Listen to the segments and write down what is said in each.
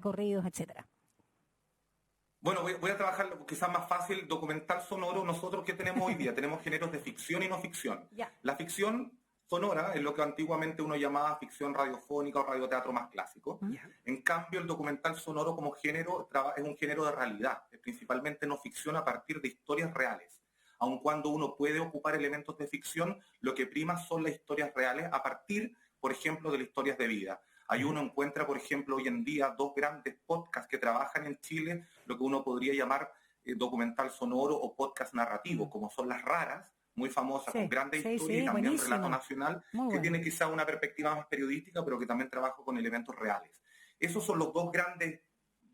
corridos, etcétera. Bueno, voy a trabajar quizás más fácil, documental sonoro. Nosotros, ¿qué tenemos hoy día? Tenemos géneros de ficción y no ficción. Ya. La ficción sonora es lo que antiguamente uno llamaba ficción radiofónica o radioteatro más clásico. En cambio, el documental sonoro como género es un género de realidad, es principalmente no ficción a partir de historias reales. Aun cuando uno puede ocupar elementos de ficción, lo que prima son las historias reales a partir, por ejemplo, de las historias de vida. Ahí uno encuentra, por ejemplo, hoy en día dos grandes podcasts que trabajan en Chile, lo que uno podría llamar documental sonoro o podcast narrativo, como son Las Raras, muy famosas, con grandes historias y también buenísimo. Relato Nacional, que tiene quizá una perspectiva más periodística, pero que también trabaja con elementos reales. Esos son los dos grandes,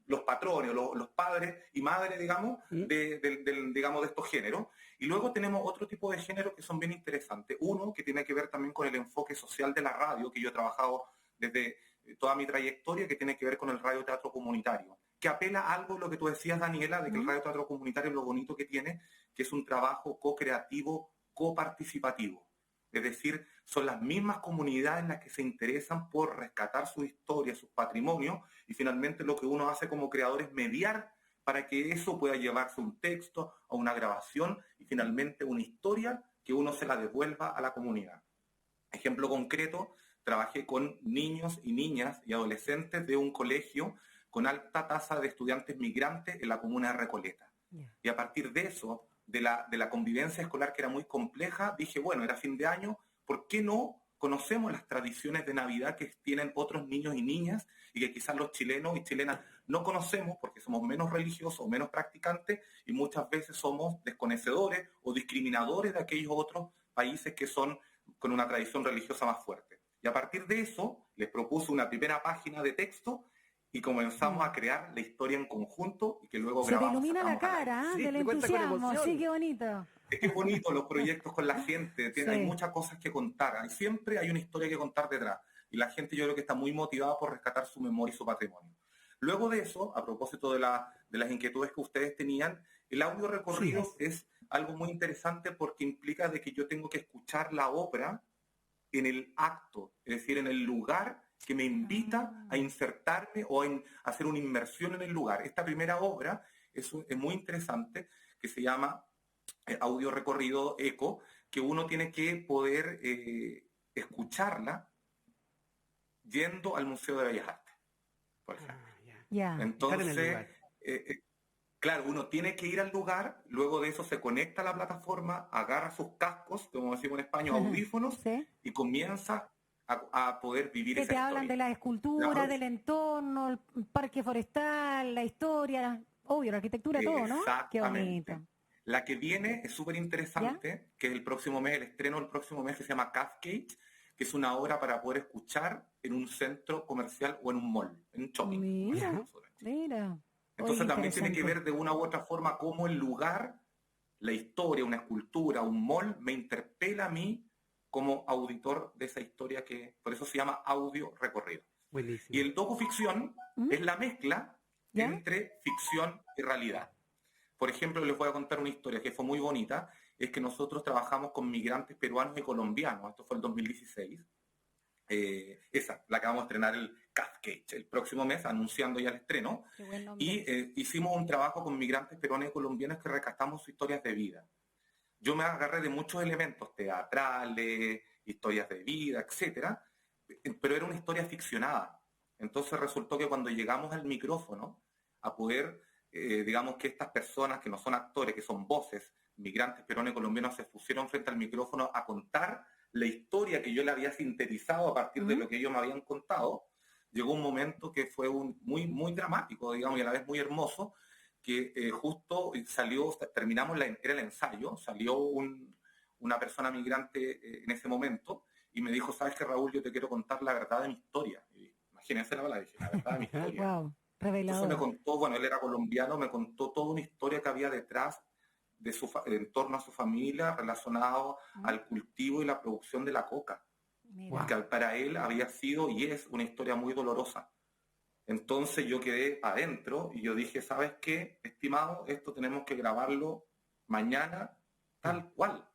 los patrones, los padres y madres, digamos, digamos, de estos géneros. Y luego tenemos otro tipo de géneros que son bien interesantes. Uno que tiene que ver también con el enfoque social de la radio, que yo he trabajado desde toda mi trayectoria, que tiene que ver con el radioteatro comunitario, que apela a algo, lo que tú decías, Daniela, de que el radioteatro comunitario es lo bonito que tiene, que es un trabajo co-creativo, coparticipativo. Es decir, son las mismas comunidades las que se interesan por rescatar su historia, sus patrimonios, y finalmente lo que uno hace como creador es mediar para que eso pueda llevarse a un texto, a una grabación, y finalmente una historia que uno se la devuelva a la comunidad. Ejemplo concreto, trabajé con niños y niñas y adolescentes de un colegio con alta tasa de estudiantes migrantes en la comuna de Recoleta. Y a partir de eso, de la convivencia escolar que era muy compleja, dije, bueno, era fin de año, ¿por qué no conocemos las tradiciones de Navidad que tienen otros niños y niñas y que quizás los chilenos y chilenas no conocemos porque somos menos religiosos o menos practicantes y muchas veces somos desconocedores o discriminadores de aquellos otros países que son con una tradición religiosa más fuerte? Y a partir de eso, les propuse una primera página de texto y comenzamos a crear la historia en conjunto y que luego grabamos. Se te ilumina la cara, Sí, del me cuenta con entusiasmo, emoción. sí, qué bonito. Es que es bonito los proyectos con la gente, hay muchas cosas que contar, siempre hay una historia que contar detrás y la gente yo creo que está muy motivada por rescatar su memoria y su patrimonio. Luego de eso, a propósito de las inquietudes que ustedes tenían, el audio recorrido es algo muy interesante porque implica de que yo tengo que escuchar la obra en el acto, es decir, en el lugar que me invita a insertarme o a hacer una inmersión en el lugar. Esta primera obra es muy interesante, que se llama Audio Recorrido Eco, que uno tiene que poder escucharla yendo al Museo de Bellas Artes, por ejemplo. Entonces, claro, uno tiene que ir al lugar, luego de eso se conecta a la plataforma, agarra sus cascos, como decimos en español, audífonos, y comienza a poder vivir esa historia. Que te hablan de la escultura, del entorno, el parque forestal, la historia, obvio, la arquitectura, todo, ¿no? Qué bonito. La que viene es súper interesante, que es el próximo mes, el estreno del próximo mes, que se llama Cascade, que es una obra para poder escuchar en un centro comercial o en un mall, en un shopping. Mira. Entonces también tiene que ver de una u otra forma cómo el lugar, la historia, una escultura, un mall, me interpela a mí como auditor de esa historia, que por eso se llama audio recorrido. Buenísimo. Y el docuficción es la mezcla entre ficción y realidad. Por ejemplo, les voy a contar una historia que fue muy bonita, es que nosotros trabajamos con migrantes peruanos y colombianos, esto fue el 2016, esa, la que vamos a estrenar el Cascade el próximo mes, anunciando ya el estreno, y hicimos un trabajo con migrantes peruanos y colombianos que rescatamos sus historias de vida. Yo me agarré de muchos elementos teatrales, historias de vida, etcétera, pero era una historia ficcionada. Entonces resultó que cuando llegamos al micrófono a poder digamos que estas personas que no son actores, que son voces, migrantes peruanos y colombianos, se pusieron frente al micrófono a contar la historia que yo le había sintetizado a partir de lo que ellos me habían contado. Llegó un momento que fue muy, muy dramático, digamos, y a la vez muy hermoso, que justo salió, terminamos, era el ensayo, salió una persona migrante en ese momento y me dijo, ¿sabes qué, Raúl? Yo te quiero contar la verdad de mi historia. Y imagínense la verdad, dije, la verdad de mi historia. Wow. Revelador. Entonces me contó, bueno, él era colombiano, me contó toda una historia que había detrás de en torno a su familia relacionado al cultivo y la producción de la coca. Porque para él había sido y es una historia muy dolorosa. Entonces yo quedé adentro y yo dije, ¿sabes qué, estimado? Esto tenemos que grabarlo mañana tal cual.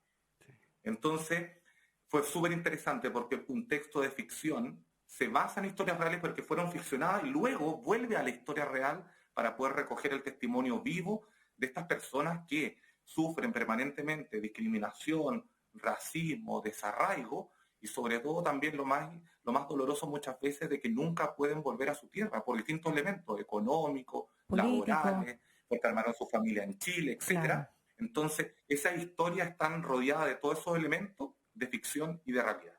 Entonces fue súper interesante porque un texto de ficción se basa en historias reales porque fueron ficcionadas y luego vuelve a la historia real para poder recoger el testimonio vivo de estas personas que sufren permanentemente discriminación, racismo, desarraigo y sobre todo también lo más doloroso muchas veces de que nunca pueden volver a su tierra por distintos elementos económicos, Político. laborales, porque armaron su familia en Chile, etc. Claro. Entonces, esas historias están rodeadas de todos esos elementos de ficción y de realidad.